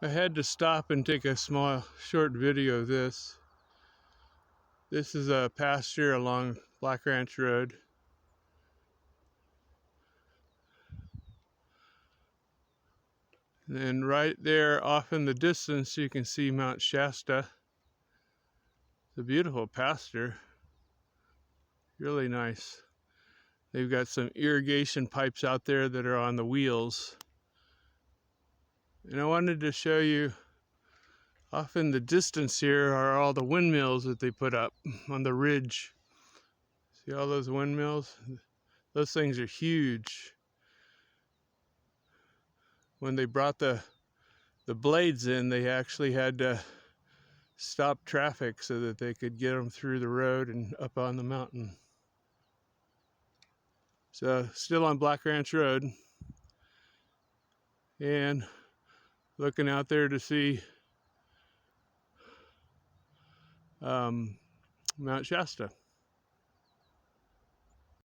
I had to stop and take a small short video of this. This is a pasture along Black Ranch Road. And then right there off in the distance you can see Mount Shasta. It's a beautiful pasture. Really nice. They've got some irrigation pipes out there that are on the wheels. And I wanted to show you, off in the distance here are all the windmills that they put up on the ridge. See all those windmills? Those things are huge. When they brought the blades in, they actually had to stop traffic so that they could get them through the road and up on the mountain. So still on Black Ranch Road, and looking out there to see Mount Shasta.